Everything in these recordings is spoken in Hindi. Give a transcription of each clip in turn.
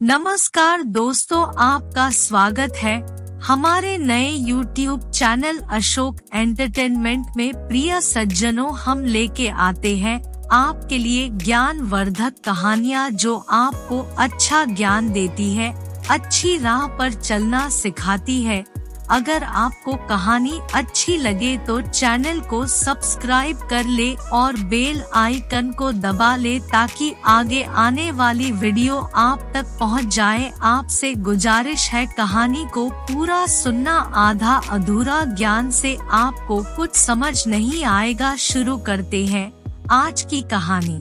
नमस्कार दोस्तों, आपका स्वागत है हमारे नए YouTube चैनल अशोक एंटरटेनमेंट में। प्रिय सज्जनों, हम लेके आते हैं आपके लिए ज्ञानवर्धक कहानियाँ जो आपको अच्छा ज्ञान देती है, अच्छी राह पर चलना सिखाती है। अगर आपको कहानी अच्छी लगे तो चैनल को सब्सक्राइब कर ले और बेल आइकन को दबा ले ताकि आगे आने वाली वीडियो आप तक पहुंच जाए। आपसे गुजारिश है कहानी को पूरा सुनना, आधा अधूरा ज्ञान से आपको कुछ समझ नहीं आएगा। शुरू करते हैं आज की कहानी।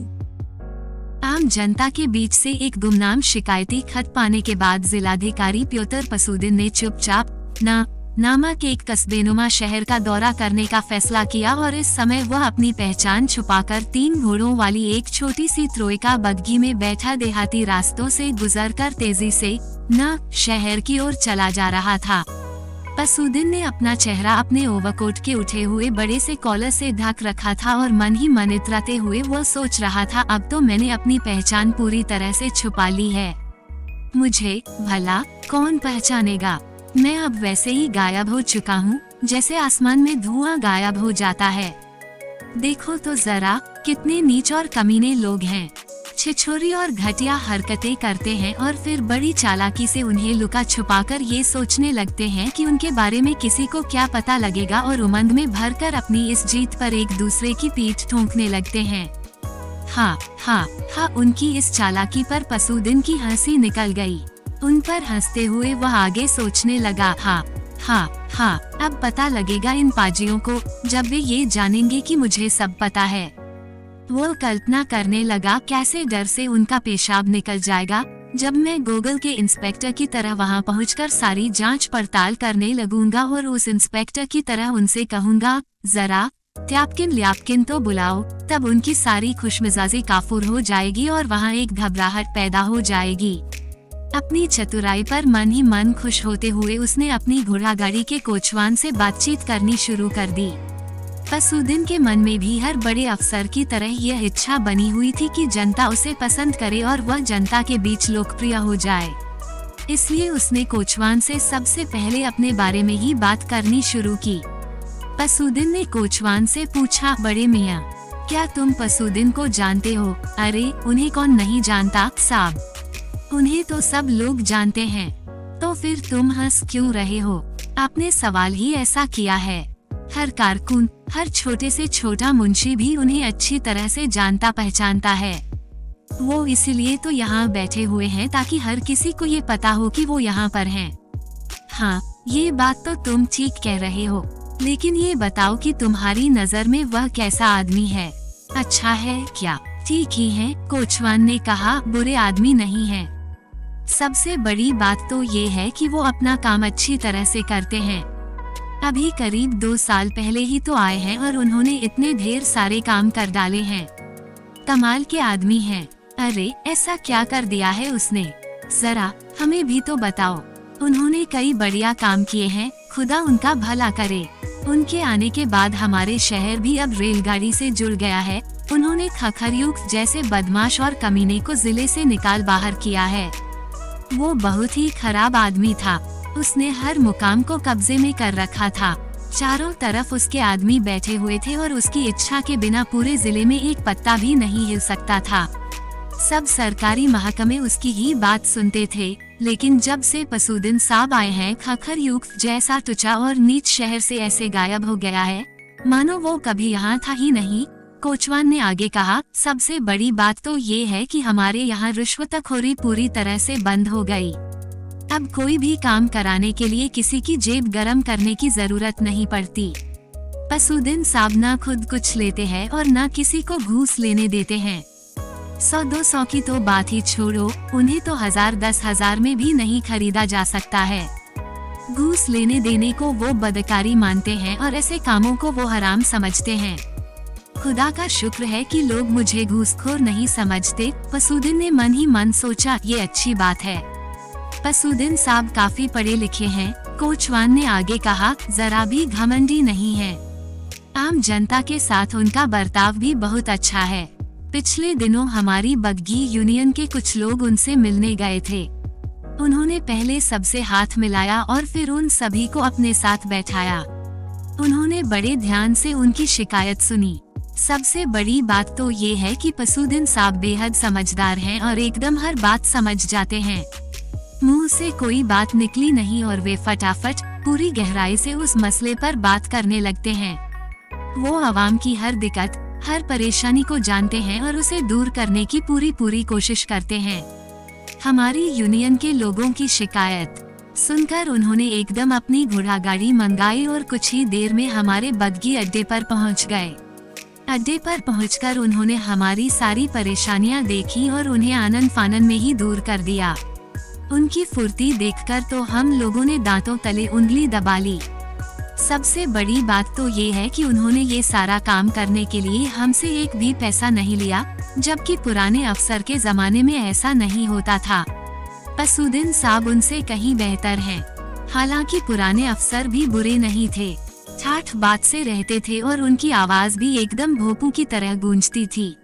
आम जनता के बीच से एक गुमनाम शिकायती खत पाने के बाद जिलाधिकारी प्योतर पसूदिन ने चुपचाप नामक एक कस्बेनुमा शहर का दौरा करने का फैसला किया और इस समय वह अपनी पहचान छुपाकर 3 घोड़ों वाली एक छोटी सी त्रोइका बग्घी में बैठा देहाती रास्तों से गुजरकर तेजी से शहर की ओर चला जा रहा था। पसूदिन ने अपना चेहरा अपने ओवरकोट के उठे हुए बड़े से कॉलर से ढक रखा था और मन ही मन इतराते हुए वह सोच रहा था, अब तो मैंने अपनी पहचान पूरी तरह से छुपा ली है। मुझे भला कौन पहचानेगा? मैं अब वैसे ही गायब हो चुका हूँ जैसे आसमान में धुआं गायब हो जाता है। देखो तो जरा कितने नीच और कमीने लोग हैं। छिछोरी और घटिया हरकतें करते हैं और फिर बड़ी चालाकी से उन्हें लुका छुपाकर ये सोचने लगते हैं कि उनके बारे में किसी को क्या पता लगेगा और उमंग में भरकर अपनी इस जीत पर एक दूसरे की पीठ ठोंकने लगते हैं। हाँ, उनकी इस चालाकी पर पसूदिन की हंसी निकल गई। उन पर हंसते हुए वह आगे सोचने लगा, हाँ, अब पता लगेगा इन पाजियों को जब वे ये जानेंगे कि मुझे सब पता है। वो कल्पना करने लगा कैसे डर से उनका पेशाब निकल जाएगा जब मैं गूगल के इंस्पेक्टर की तरह वहां पहुंचकर सारी जांच पड़ताल करने लगूंगा और उस इंस्पेक्टर की तरह उनसे कहूंगा, जरा त्यापकिन ल्यापकिन तो बुलाओ। तब उनकी सारी खुशमिजाजी काफूर हो जाएगी और वहाँ एक घबराहट पैदा हो जाएगी। अपनी चतुराई पर मन ही मन खुश होते हुए उसने अपनी घोड़ागाड़ी के कोचवान से बातचीत करनी शुरू कर दी। पसूदिन के मन में भी हर बड़े अफसर की तरह यह इच्छा बनी हुई थी कि जनता उसे पसंद करे और वह जनता के बीच लोकप्रिय हो जाए। इसलिए उसने कोचवान से सबसे पहले अपने बारे में ही बात करनी शुरू की। पसूदिन ने कोचवान से पूछा, बड़े मियाँ, क्या तुम पसूदिन को जानते हो? अरे उन्हें कौन नहीं जानता साहब, उन्हें तो सब लोग जानते हैं। तो फिर तुम हंस क्यों रहे हो? आपने सवाल ही ऐसा किया है। हर कारकुन, हर छोटे से छोटा मुंशी भी उन्हें अच्छी तरह से जानता पहचानता है। वो इसलिए तो यहाँ बैठे हुए हैं ताकि हर किसी को ये पता हो कि वो यहाँ पर हैं। हाँ, ये बात तो तुम ठीक कह रहे हो, लेकिन ये बताओ कि तुम्हारी नजर में वह कैसा आदमी है? अच्छा है क्या? ठीक ही है, कोचवान ने कहा, बुरे आदमी नहीं है। सबसे बड़ी बात तो ये है कि वो अपना काम अच्छी तरह से करते हैं। अभी करीब 2 साल पहले ही तो आए हैं और उन्होंने इतने ढेर सारे काम कर डाले हैं। कमाल के आदमी हैं। अरे ऐसा क्या कर दिया है उसने? जरा हमें भी तो बताओ। उन्होंने कई बढ़िया काम किए हैं, खुदा उनका भला करे। उनके आने के बाद हमारे शहर भी अब रेलगाड़ी से जुड़ गया है। उन्होंने खखरयुक्त जैसे बदमाश और कमीने को जिले से निकाल बाहर किया है। वो बहुत ही खराब आदमी था। उसने हर मुकाम को कब्जे में कर रखा था। चारों तरफ उसके आदमी बैठे हुए थे और उसकी इच्छा के बिना पूरे जिले में एक पत्ता भी नहीं हिल सकता था। सब सरकारी महकमे उसकी ही बात सुनते थे। लेकिन जब से पसूदिन साहब आए हैं, खखरयुक्त जैसा टुचा और नीच शहर से ऐसे गायब हो गया है मानो वो कभी यहाँ था ही नहीं। कोचवान ने आगे कहा, सबसे बड़ी बात तो ये है कि हमारे यहाँ रिश्वतखोरी पूरी तरह से बंद हो गई। अब कोई भी काम कराने के लिए किसी की जेब गरम करने की जरूरत नहीं पड़ती। पसूदिन साहब न खुद कुछ लेते हैं और न किसी को घूस लेने देते हैं। 100-200 की तो बात ही छोड़ो, उन्हें तो 1000-10,000 में भी नहीं खरीदा जा सकता है। घूस लेने देने को वो बदकारी मानते हैं और ऐसे कामों को वो हराम समझते हैं। खुदा का शुक्र है कि लोग मुझे घूसखोर नहीं समझते। पसूदिन ने मन ही मन सोचा, ये अच्छी बात है। पसूदिन साहब काफी पढ़े लिखे हैं, कोचवान ने आगे कहा, जरा भी घमंडी नहीं है। आम जनता के साथ उनका बर्ताव भी बहुत अच्छा है। पिछले दिनों हमारी बग्घी यूनियन के कुछ लोग उनसे मिलने गए थे। उन्होंने पहले सबसे हाथ मिलाया और फिर उन सभी को अपने साथ बैठाया। उन्होंने बड़े ध्यान से उनकी शिकायत सुनी। सबसे बड़ी बात तो ये है कि पसूदिन साहब बेहद समझदार हैं और एकदम हर बात समझ जाते हैं। मुंह से कोई बात निकली नहीं और वे फटाफट पूरी गहराई से उस मसले पर बात करने लगते हैं। वो आवाम की हर दिक्कत, हर परेशानी को जानते हैं और उसे दूर करने की पूरी कोशिश करते हैं। हमारी यूनियन के लोगों की शिकायत सुनकर उन्होंने एकदम अपनी घोड़ा गाड़ी मंगाई और कुछ ही देर में हमारे बग्गी अड्डे पर पहुंच गए। अड्डे पर पहुंचकर उन्होंने हमारी सारी परेशानियां देखी और उन्हें आनन फानन में ही दूर कर दिया। उनकी फुर्ती देखकर तो हम लोगों ने दांतों तले उंगली दबा ली। सबसे बड़ी बात तो ये है कि उन्होंने ये सारा काम करने के लिए हमसे एक भी पैसा नहीं लिया, जबकि पुराने अफसर के जमाने में ऐसा नहीं होता था। पसूदिन साहब उनसे कहीं बेहतर हैं। हालांकि पुराने अफसर भी बुरे नहीं थे, ठाठ बात से रहते थे और उनकी आवाज भी एकदम भोंपू की तरह गूंजती थी।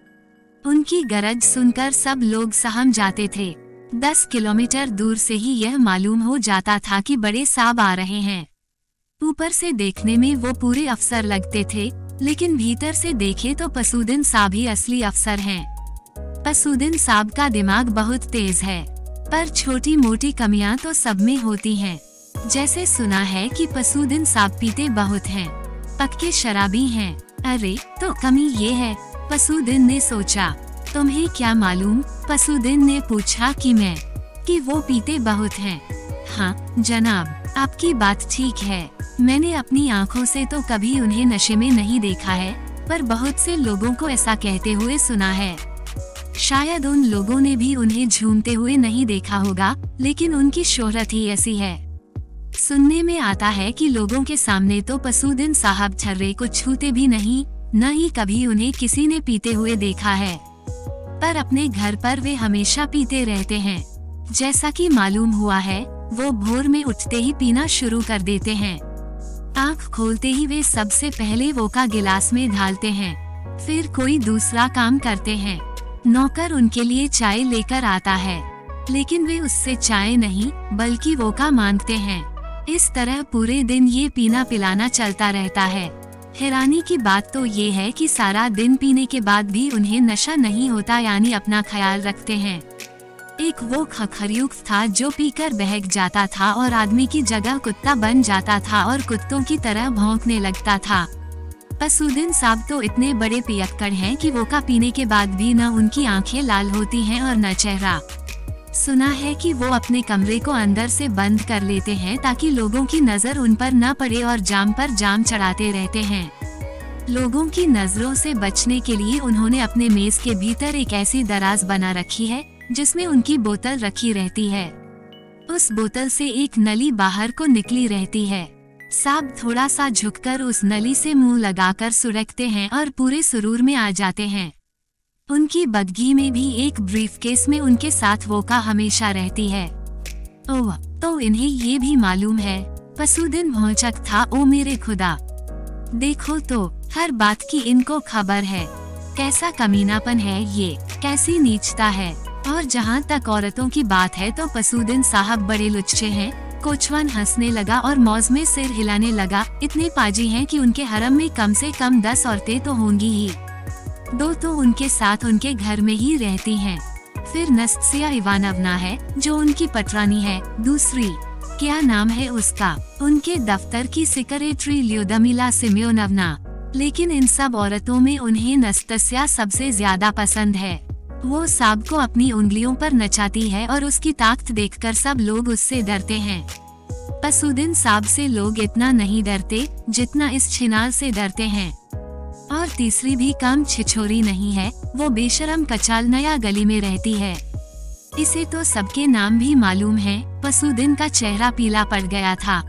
उनकी गरज सुनकर सब लोग सहम जाते थे। 10 किलोमीटर दूर से ही यह मालूम हो जाता था कि बड़े साहब आ रहे हैं। ऊपर से देखने में वो पूरे अफसर लगते थे, लेकिन भीतर से देखे तो पसूदिन साहब ही असली अफसर हैं। पसूदिन साहब का दिमाग बहुत तेज है, पर छोटी मोटी कमियां तो सब में होती हैं। जैसे सुना है कि पसूदिन साहब पीते बहुत हैं, पक्के शराबी हैं। अरे तो कमी ये है, पसूदिन ने सोचा। तुम्हें क्या मालूम? पसूदिन ने पूछा कि वो पीते बहुत हैं। हाँ जनाब, आपकी बात ठीक है। मैंने अपनी आँखों से तो कभी उन्हें नशे में नहीं देखा है, पर बहुत से लोगों को ऐसा कहते हुए सुना है। शायद उन लोगों ने भी उन्हें झूमते हुए नहीं देखा होगा, लेकिन उनकी शोहरत ही ऐसी है। सुनने में आता है कि लोगों के सामने तो पसूदिन साहब छर्रे को छूते भी नहीं, न ही कभी उन्हें किसी ने पीते हुए देखा है। पर अपने घर पर वे हमेशा पीते रहते हैं। जैसा कि मालूम हुआ है, वो भोर में उठते ही पीना शुरू कर देते हैं। आँख खोलते ही वे सबसे पहले वोका गिलास में ढालते हैं, फिर कोई दूसरा काम करते हैं। नौकर उनके लिए चाय लेकर आता है, लेकिन वे उससे चाय नहीं बल्कि वोका मांगते हैं। इस तरह पूरे दिन ये पीना पिलाना चलता रहता है। हैरानी की बात तो ये है कि सारा दिन पीने के बाद भी उन्हें नशा नहीं होता, यानी अपना ख्याल रखते हैं। एक वो खखरयुक्त था जो पीकर बहक जाता था और आदमी की जगह कुत्ता बन जाता था और कुत्तों की तरह भौंकने लगता था। पसूदिन साहब तो इतने बड़े पियक्कड़ हैं कि वोका पीने के बाद भी न उनकी आंखें लाल होती हैं और न चेहरा। सुना है कि वो अपने कमरे को अंदर से बंद कर लेते हैं ताकि लोगों की नजर उन पर न पड़े और जाम पर जाम चढ़ाते रहते हैं। लोगों की नजरों से बचने के लिए उन्होंने अपने मेज के भीतर एक ऐसी दराज बना रखी है जिसमें उनकी बोतल रखी रहती है। उस बोतल से एक नली बाहर को निकली रहती है। साहब थोड़ा सा झुककर उस नली से मुंह लगाकर सुरकते हैं और पूरे सुरूर में आ जाते हैं। उनकी बग्घी में भी एक ब्रीफकेस में उनके साथ वोका हमेशा रहती है। ओह, तो इन्हें ये भी मालूम है। पसूदिन भौचक था। ओ मेरे खुदा, देखो तो हर बात की इनको खबर है। कैसा कमीनापन है ये, कैसी नीचता है। और जहाँ तक औरतों की बात है तो पसूदिन साहब बड़े लुच्चे हैं। कोचवान हंसने लगा और मौज में सिर हिलाने लगा। इतने पाजी हैं कि उनके हरम में कम से कम 10 औरतें तो होंगी ही। 2 तो उनके साथ उनके घर में ही रहती हैं। फिर नस्तसिया इवानवना है जो उनकी पटरानी है। दूसरी, क्या नाम है उसका, उनके दफ्तर की सेक्रेटरी ल्योदमिला सिम्योनवना। लेकिन इन सब औरतों में उन्हें नस्तसिया सबसे ज्यादा पसंद है। वो साहब को अपनी उंगलियों पर नचाती है और उसकी ताकत देखकर सब लोग उससे डरते हैं। पसूदिन साहब से लोग इतना नहीं डरते जितना इस छिनाल से डरते हैं। और तीसरी भी कम छिछोरी नहीं है। वो बेशरम कचाल नया गली में रहती है। इसे तो सबके नाम भी मालूम है। पसूदिन का चेहरा पीला पड़ गया था।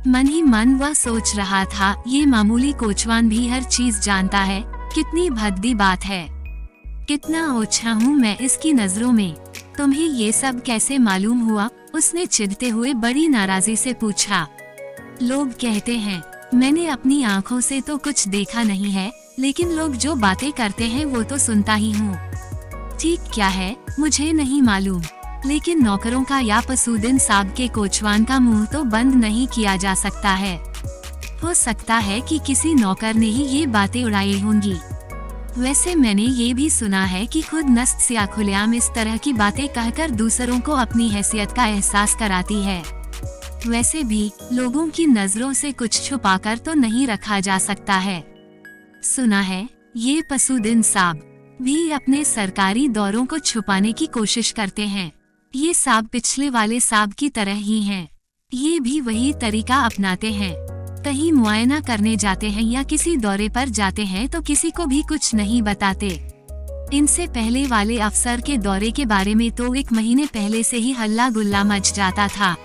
मन ही मन वह सोच रहा था, ये मामूली कोचवान भी हर चीज जानता है। कितनी भद्दी बात है, कितना ओछा हूँ मैं इसकी नजरों में। तुम्हें ये सब कैसे मालूम हुआ? उसने चिढ़ते हुए बड़ी नाराजगी से पूछा। लोग कहते हैं, मैंने अपनी आँखों से तो कुछ देखा नहीं है, लेकिन लोग जो बातें करते हैं वो तो सुनता ही हूँ। ठीक क्या है मुझे नहीं मालूम। लेकिन नौकरों का या पसूदिन साहब के कोचवान का मुंह तो बंद नहीं किया जा सकता है। हो सकता है कि किसी नौकर ने ही ये बातें उड़ाई होंगी। वैसे मैंने ये भी सुना है कि खुद नस्त या खुलेआम इस तरह की बातें कहकर दूसरों को अपनी हैसियत का एहसास कराती है। वैसे भी लोगों की नजरों से कुछ छुपाकर तो नहीं रखा जा सकता है। सुना है ये पसूदिन साहब भी अपने सरकारी दौरों को छुपाने की कोशिश करते हैं। ये साहब पिछले वाले साहब की तरह ही हैं। ये भी वही तरीका अपनाते हैं। कहीं मुआयना करने जाते हैं या किसी दौरे पर जाते हैं तो किसी को भी कुछ नहीं बताते। इनसे पहले वाले अफसर के दौरे के बारे में तो 1 महीने पहले से ही हल्ला गुल्ला मच जाता था।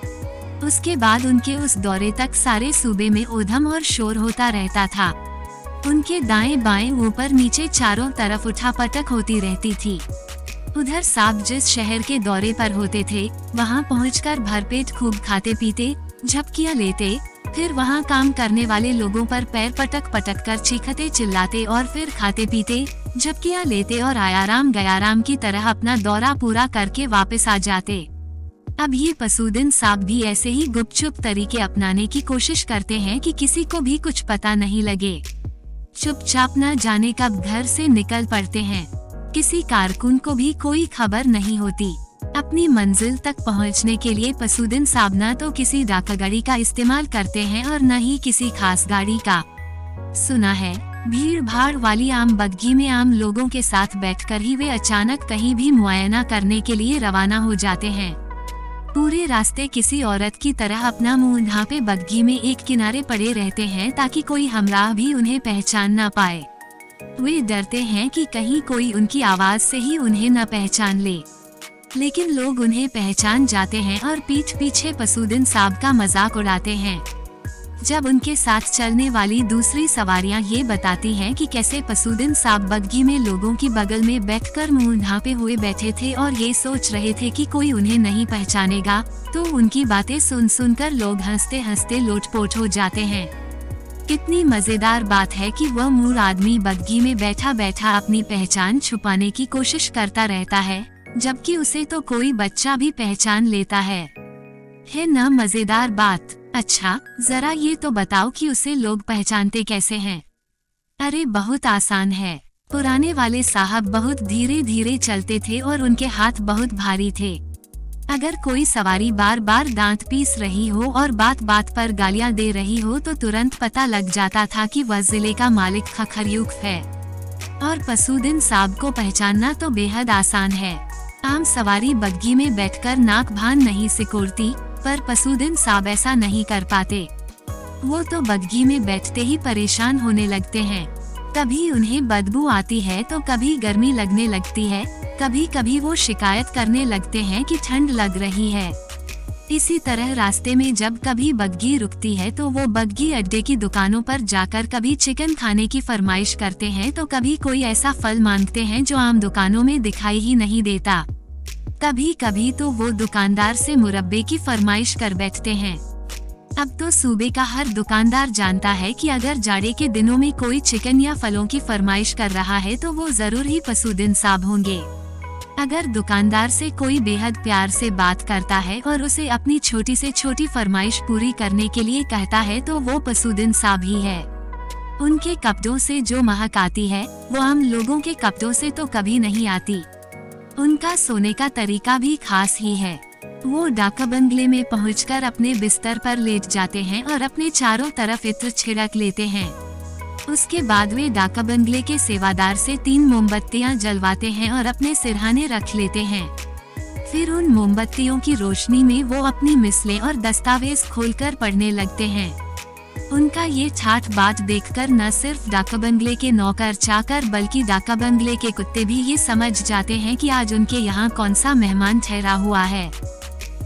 उसके बाद उनके उस दौरे तक सारे सूबे में ऊधम और शोर होता रहता था। उनके दाएं बाएं ऊपर नीचे चारों तरफ उठापटक होती रहती थी। उधर साहब जिस शहर के दौरे पर होते थे वहां पहुंचकर भरपेट खूब खाते पीते, झपकियां लेते, फिर वहां काम करने वाले लोगों पर पैर पटक पटक कर चीखते चिल्लाते और फिर खाते पीते, झपकियां लेते और आयाराम गयाराम की तरह अपना दौरा पूरा करके वापस आ जाते। अब ये पसूदिन साहब भी ऐसे ही गुपचुप तरीके अपनाने की कोशिश करते हैं कि किसी को भी कुछ पता नहीं लगे। चुपचाप न जाने कब घर से निकल पड़ते हैं। किसी कारकुन को भी कोई खबर नहीं होती। अपनी मंजिल तक पहुंचने के लिए पसूदिन साहब न तो किसी डाकगाड़ी का इस्तेमाल करते हैं और न ही किसी खास गाड़ी का। सुना है भीड़ भाड़ वाली आम बग्घी में आम लोगों के साथ बैठकर ही वे अचानक कहीं भी मुआयना करने के लिए रवाना हो जाते हैं। पूरे रास्ते किसी औरत की तरह अपना मुंह ढांपे बग्घी में एक किनारे पड़े रहते हैं ताकि कोई हमराह भी उन्हें पहचान न पाए। वे डरते हैं कि कहीं कोई उनकी आवाज से ही उन्हें न पहचान ले, लेकिन लोग उन्हें पहचान जाते हैं और पीठ पीछे पसूदिन साहब का मजाक उड़ाते हैं। जब उनके साथ चलने वाली दूसरी सवारियां ये बताती हैं कि कैसे पसूदिन साहब बग्घी में लोगों की बगल में बैठकर मुंह ढांपे हुए बैठे थे और ये सोच रहे थे कि कोई उन्हें नहीं पहचानेगा, तो उनकी बातें सुन सुनकर लोग हंसते हंसते लोटपोट हो जाते हैं। कितनी मजेदार बात है कि वह मूढ़ आदमी बग्घी में बैठा बैठा अपनी पहचान छुपाने की कोशिश करता रहता है, जबकि उसे तो कोई बच्चा भी पहचान लेता है न मजेदार बात। अच्छा जरा ये तो बताओ कि उसे लोग पहचानते कैसे हैं? अरे बहुत आसान है। पुराने वाले साहब बहुत धीरे धीरे चलते थे और उनके हाथ बहुत भारी थे। अगर कोई सवारी बार बार दांत पीस रही हो और बात बात पर गालियां दे रही हो तो तुरंत पता लग जाता था कि वह जिले का मालिक खखरयूख है। और पसूदिन साहब को पहचानना तो बेहद आसान है। आम सवारी बग्घी में बैठकर नाक भान नहीं सिकोड़ती, पर पसूदिन साहब ऐसा नहीं कर पाते। वो तो बग्घी में बैठते ही परेशान होने लगते हैं। कभी उन्हें बदबू आती है तो कभी गर्मी लगने लगती है, कभी कभी वो शिकायत करने लगते हैं कि ठंड लग रही है। इसी तरह रास्ते में जब कभी बग्घी रुकती है तो वो बग्घी अड्डे की दुकानों पर जाकर कभी चिकन खाने की फरमाइश करते हैं तो कभी कोई ऐसा फल मांगते हैं जो आम दुकानों में दिखाई ही नहीं देता। कभी कभी तो वो दुकानदार से मुरब्बे की फरमाइश कर बैठते हैं। अब तो सूबे का हर दुकानदार जानता है कि अगर जाड़े के दिनों में कोई चिकन या फलों की फरमाइश कर रहा है तो वो जरूर ही पसूदिन साहब होंगे। अगर दुकानदार से कोई बेहद प्यार से बात करता है और उसे अपनी छोटी से छोटी फरमाइश पूरी करने के लिए कहता है तो वो पसूदिन साहब ही है। उनके कपड़ों से जो महक आती है वो आम लोगों के कपड़ों से तो कभी नहीं आती। उनका सोने का तरीका भी खास ही है। वो डाक बंगले में पहुंचकर अपने बिस्तर पर लेट जाते हैं और अपने चारों तरफ इत्र छिड़क लेते हैं। उसके बाद वे डाक बंगले के सेवादार से 3 मोमबत्तियां जलवाते हैं और अपने सिरहाने रख लेते हैं। फिर उन मोमबत्तियों की रोशनी में वो अपनी मिसलें और दस्तावेज खोलकर पढ़ने लगते हैं। उनका ये ठाठ बाट देखकर न सिर्फ डाक बंगले के नौकर चाकर बल्कि डाक बंगले के कुत्ते भी ये समझ जाते हैं कि आज उनके यहाँ कौन सा मेहमान ठहरा हुआ है।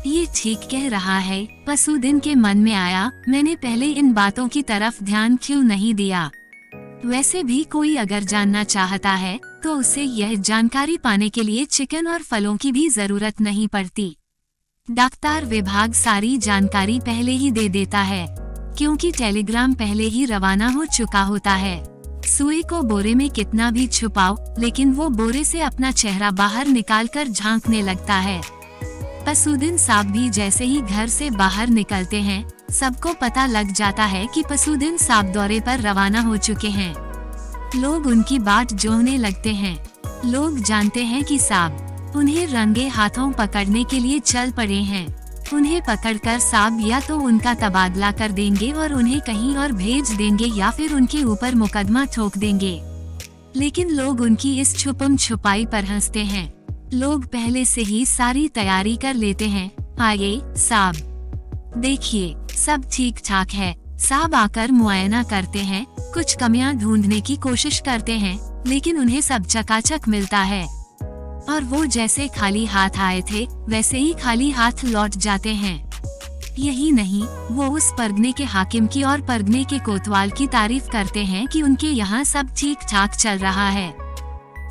ये ठीक कह रहा है, पसूदिन के मन में आया, मैंने पहले इन बातों की तरफ ध्यान क्यों नहीं दिया। वैसे भी कोई अगर जानना चाहता है तो उसे यह जानकारी पाने के लिए चिकन और फलों की भी जरूरत नहीं पड़ती। डाकतार विभाग सारी जानकारी पहले ही दे देता है, क्योंकि टेलीग्राम पहले ही रवाना हो चुका होता है। सुई को बोरे में कितना भी छुपाओ, लेकिन वो बोरे से अपना चेहरा बाहर निकालकर झांकने लगता है। पसूदिन साहब भी जैसे ही घर से बाहर निकलते हैं, सबको पता लग जाता है कि पसूदिन साहब दौरे पर रवाना हो चुके हैं। लोग उनकी बाट जोहने लगते हैं। लोग जानते हैं कि साहब उन्हें रंगे हाथों पकड़ने के लिए चल पड़े हैं। उन्हें पकड़कर साहब या तो उनका तबादला कर देंगे और उन्हें कहीं और भेज देंगे या फिर उनके ऊपर मुकदमा ठोक देंगे। लेकिन लोग उनकी इस छुपम छुपाई पर हंसते हैं। लोग पहले से ही सारी तैयारी कर लेते हैं। आइए साहब, देखिए सब ठीक ठाक है। साहब आकर मुआयना करते हैं, कुछ कमियां ढूंढने की कोशिश करते हैं, लेकिन उन्हें सब चकाचक मिलता है और वो जैसे खाली हाथ आए थे वैसे ही खाली हाथ लौट जाते हैं। यही नहीं, वो उस परगने के हाकिम की और परगने के कोतवाल की तारीफ करते हैं कि उनके यहाँ सब ठीक ठाक चल रहा है।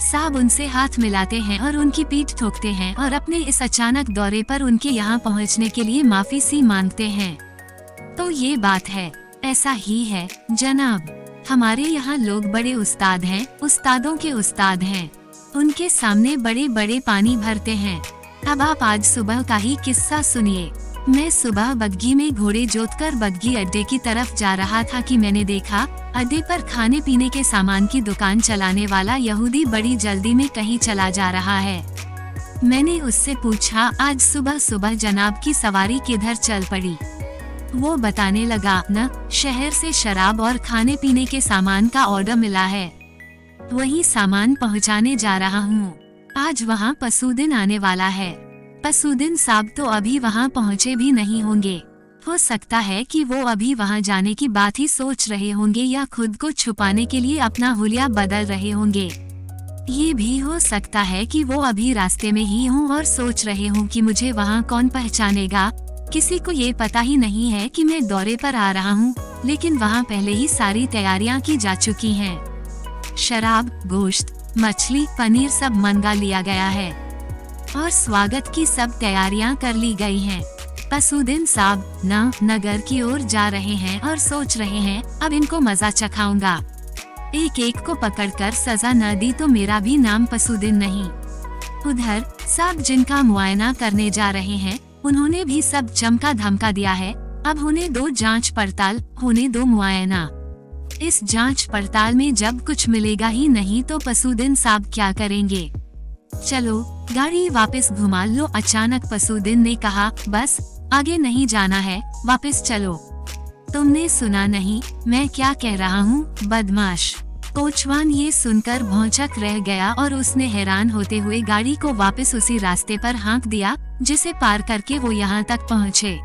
साहब उनसे हाथ मिलाते हैं और उनकी पीठ ठोकते हैं और अपने इस अचानक दौरे पर उनके यहाँ पहुँचने के लिए माफी सी मांगते हैं। तो ये बात है, ऐसा ही है जनाब। हमारे यहाँ लोग बड़े उस्ताद हैं, उस्तादों के उस्ताद हैं। उनके सामने बड़े बड़े पानी भरते हैं। अब आप आज सुबह का ही किस्सा सुनिए। मैं सुबह बग्घी में घोड़े जोतकर बग्घी अड्डे की तरफ जा रहा था कि मैंने देखा अड्डे पर खाने पीने के सामान की दुकान चलाने वाला यहूदी बड़ी जल्दी में कहीं चला जा रहा है। मैंने उससे पूछा, आज सुबह सुबह जनाब की सवारी किधर चल पड़ी? वो बताने लगा, न शहर से शराब और खाने पीने के सामान का ऑर्डर मिला है, वही सामान पहुंचाने जा रहा हूँ। आज वहाँ पसूदिन आने वाला है। पसूदिन साहब तो अभी वहाँ पहुँचे भी नहीं होंगे। हो सकता है कि वो अभी वहाँ जाने की बात ही सोच रहे होंगे या खुद को छुपाने के लिए अपना हुलिया बदल रहे होंगे। ये भी हो सकता है कि वो अभी रास्ते में ही हों और सोच रहे हों कि मुझे वहाँ कौन पहचानेगा। किसी को ये पता ही नहीं है कि मैं दौरे पर आ रहा हूँ, लेकिन वहाँ पहले ही सारी तैयारियाँ की जा चुकी हैं। शराब, गोश्त, मछली, पनीर सब मंगा लिया गया है और स्वागत की सब तैयारियां कर ली गई हैं। पसूदिन साहब नगर की ओर जा रहे हैं और सोच रहे हैं, अब इनको मजा चखाऊंगा। एक एक को पकड़कर सजा न दी तो मेरा भी नाम पसूदिन नहीं। उधर साहब जिनका मुआयना करने जा रहे हैं, उन्होंने भी सब चमका धमका दिया है। अब उन्हें दो जांच पड़ताल, होने दो मुआयना। इस जांच पड़ताल में जब कुछ मिलेगा ही नहीं तो पसूदिन साहब क्या करेंगे? चलो गाड़ी वापस घुमा लो। अचानक पसूदिन ने कहा, बस आगे नहीं जाना है, वापस चलो। तुमने सुना नहीं मैं क्या कह रहा हूँ, बदमाश? कोचवान ये सुनकर भौंचक रह गया और उसने हैरान होते हुए गाड़ी को वापस उसी रास्ते पर हाँक दिया जिसे पार करके वो यहाँ तक पहुँचे।